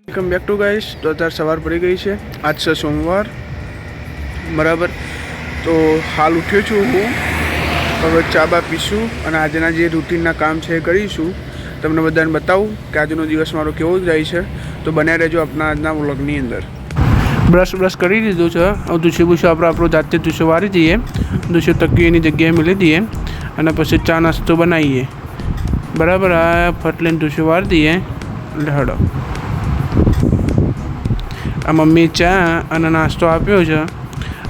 Welcome back to guys. તો અત્યારે સવાર પડી ગઈ છે, આજ છે સોમવાર બરાબર। તો હાલ ઉઠ્યો છું હું, હવે ચા બા પીશું અને આજના જે રૂટીનના કામ છે એ કરીશું। તમને બધાને બતાવું કે આજનો દિવસ મારો કેવો જાય છે, તો બનાવી રહેજો આપણા આજના વ્લોગની અંદર। બ્રશ કરી દીધું છે, હવે દૂષી બુષો આપણો જાતે દૂષો વારી દઈએ, દૂષો તકીની જગ્યાએ મેળી દઈએ અને પછી ચા નાસ્તો બનાવીએ બરાબર। આ ફટલીને દૂષો વારી દઈએ એટલે હડો આ મમ્મી ચા અને નાસ્તો આપ્યો છે,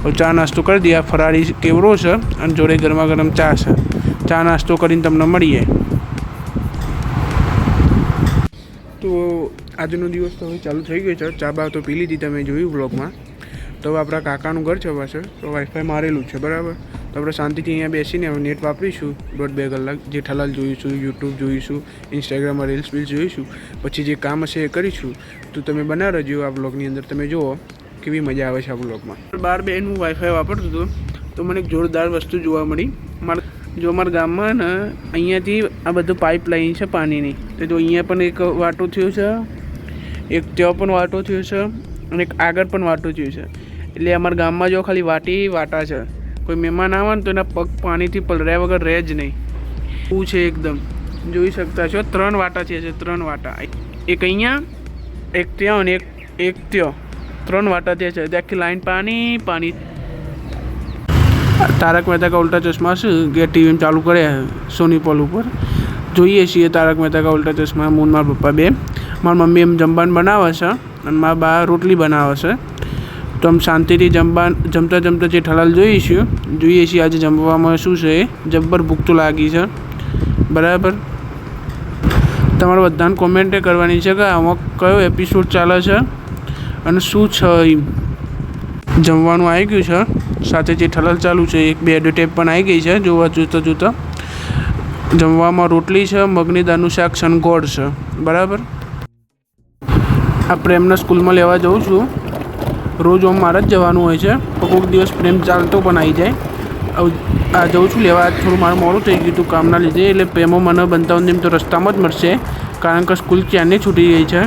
હવે ચા નાસ્તો કરી દઈએ। આ ફરાળી કેવરો છે અને જોડે ગરમા ગરમ ચા છે। ચા નાસ્તો કરીને તમને મળીએ। તો આજનો દિવસ તો હવે ચાલુ થઈ ગયો છે, ચા બા તો પી લીધી તમે જોયું બ્લોગમાં। તો હવે આપણા કાકાનું ઘર છે પાછળ, તો વાઈફાઈ મારેલું છે બરાબર। તો આપણે શાંતિથી અહીંયા બેસીને હવે નેટ વાપરીશું 1.5 કલાક, જેઠાલાલ જોઈશું, યુટ્યુબ જોઈશું, ઇન્સ્ટાગ્રામમાં રીલ્સ જોઈશું, પછી જે કામ હશે એ કરીશું। તો તમે બના રહેજો આ બ્લોગની અંદર, તમે જુઓ કેવી મજા આવે છે આ બ્લોગમાં। બાર બેન હું વાઈફાઈ વાપરતો હતો તો મને એક જોરદાર વસ્તુ જોવા મળી। અમારા ગામમાં ને અહીંયાથી આ બધું પાઇપલાઇન છે પાણીની, તો જો અહીંયા પણ એક વાટો થયો છે, એક ત્યાં પણ વાટો થયો છે અને એક આગળ પણ વાટો થયો છે। એટલે અમારા ગામમાં જો ખાલી વાટા છે, કોઈ મહેમાન આવે ને તો એના પગ પાણીથી પલળ્યા વગર રહે જ નહીં। એવું છે એકદમ, જોઈ શકતા છો 3 વાટા છે, 3 વાટા, એક અહીંયા, એક ત્યાં અને એક ત્યાં, 3 વાટા ત્યાં છે। આખી લાઈન પાણી। તારક મહેતા કા ઉલ્ટા ચશ્मा છે કે ટીવી में ચાલુ કર્યા સોની પોલ ઉપર જોઈએ છીએ તારક મહેતા કા ઉલ્ટા ચશ્मा। મૂન મારા પપ્પા બે, મારી મમ્મી એમ જમવાનું બનાવે છે અને મારા બા રોટલી બનાવે છે। તો આમ શાંતિથી જમતા જેઠાલાલ જોઈએ છીએ આજે જમવામાં શું છે। એ જબ્બર ભૂખ તો લાગી છે બરાબર। તમારે બધાને કોમેન્ટ કરવાની છે કે આમાં કયો એપિસોડ ચાલે છે અને શું છે। જમવાનું આવી ગયું છે, સાથે જેઠાલાલ ચાલુ છે, એક બે એડવર્ટાઈઝ પણ આવી ગઈ છે જોતા જમવામાં રોટલી છે, મગની દાળનું શાક છે અને ગોળ છે બરાબર। આ પ્રેમના સ્કૂલમાં લેવા જઉં છું, રોજ મારે જ જવાનું હોય છે, કોઈક દિવસ પ્રેમ ચાલતો પણ આવી જાય। આ જઉં છું લેવા, આજ થોડું મારું મોડું થઈ ગયું હતું કામના લીધે, એટલે પ્રેમો મને બનતા તો રસ્તામાં જ મળશે, કારણ કે સ્કૂલ ક્યાંની છૂટી ગઈ છે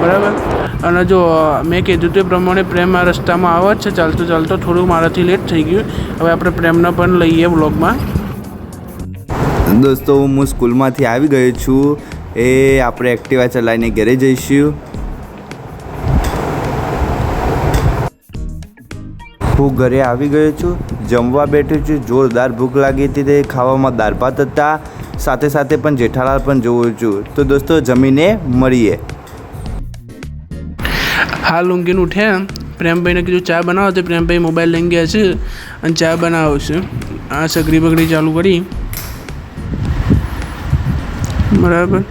બરાબર। અને જો મેં કીધું તે પ્રમાણે પ્રેમ આ રસ્તામાં આવે જ છે ચાલતો થોડું મારાથી લેટ થઈ ગયું। હવે આપણે પ્રેમને પણ લઈએ વ્લોગમાં। દોસ્તો હું સ્કૂલમાંથી આવી ગયો છું, એ આપણે એક્ટિવા ચલાવીને ઘરે જઈશું। હું ઘરે આવી ગયો છું, જમવા બેઠો છું, જોરદાર ભૂખ લાગી હતી, તે ખાવામાં દાળ ભાત હતા, સાથે પણ જેઠાલાલ પણ જોઉં છું। તો દોસ્તો જમીને મળીએ। હાલ ઊંઘીને ઉઠ્યા, પ્રેમભાઈને કીધું ચા બનાવો, તો પ્રેમભાઈ મોબાઈલ લઈને ગયા છે અને ચા બનાવો છે। આ સગડી બગડી ચાલુ કરી બરાબર,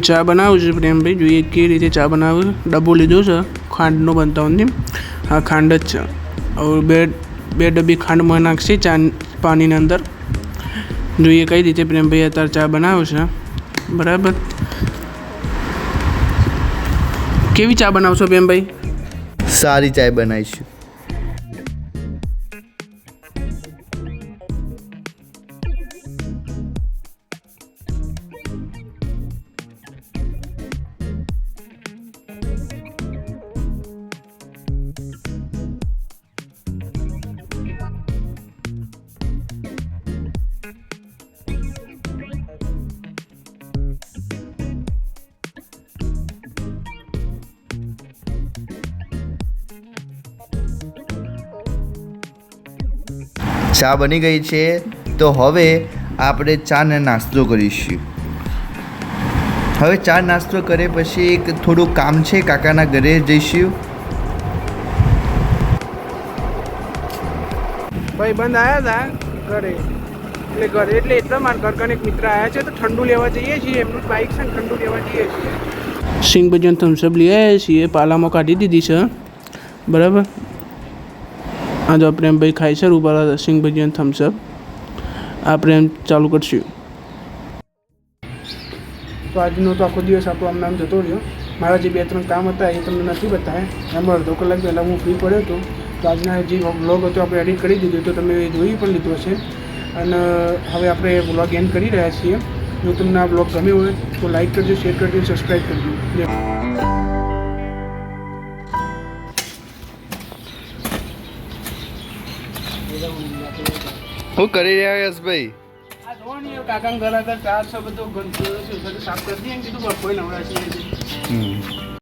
ચા બનાવું છે પ્રેમભાઈ, જોઈએ કેવી રીતે ચા બનાવે। ડબ્બો લીધો છે ખાંડનો બનતા હોય, હા ખાંડ જ છે। હવે બે ડબ્બી ખાંડમાં નાખશે ચા પાણીની અંદર, જોઈએ કઈ રીતે પ્રેમભાઈ અત્યારે ચા બનાવે છે બરાબર। કેવી ચા બનાવશો પ્રેમભાઈ? સારી ચાય બનાવીશું। ચા બની ગઈ છે, તો હવે આપણે ચાને નાસ્તો કરીશું। હવે ચા નાસ્તો કરે પછી એક થોડું કામ છે, કાકાના ઘરે જઈશું। ભાઈ બંધ આવ્યા હતા ઘરે, એટલે એટલા મારા ઘર એક મિત્ર આવ્યા છે, તો ઠંડુ લેવા જઈએ છીએ, એમનું બાઇક છે ને ઠંડુ લેવા જઈએ છીએ। સિંગ ભજીયા થમ્સઅપ લઈ આવ્યા છીએ, પાલામાં કાઢી દીધી છે બરાબર। આ જો પ્રેમભાઈ ખાય છે રૂપાલા સિંગ ભજીયા થમ્સઅપ, આ પ્રેમ ચાલુ કરશું। તો આજનો તો આખો દિવસ આપણો આમ નામ જતો રહ્યો। મારા જે 2-3 કામ હતા એ તમને નથી બતાવ્યા, એમાં અડધો કલાક પહેલાં હું ફ્રી પડ્યો હતો, તો આજના જે વ્લોગ હતો આપણે એડિટ કરી દીધું, તો તમે જોઈ પણ લીધો હશે। અને હવે આપણે વ્લોગ એન્ડ કરી રહ્યા છીએ। જો તમને આ બ્લોગ ગમ્યો હોય તો લાઈક કરજો, શેર કરજો, સબસ્ક્રાઈબ કરજો. શું કરી રહ્યા યશભાઈ? આ જોવાની કાકા ઘર આગળ ચાર છે બધો ગંદકી સાફ કરી દઈએ કીધું કોઈ નવરા છે.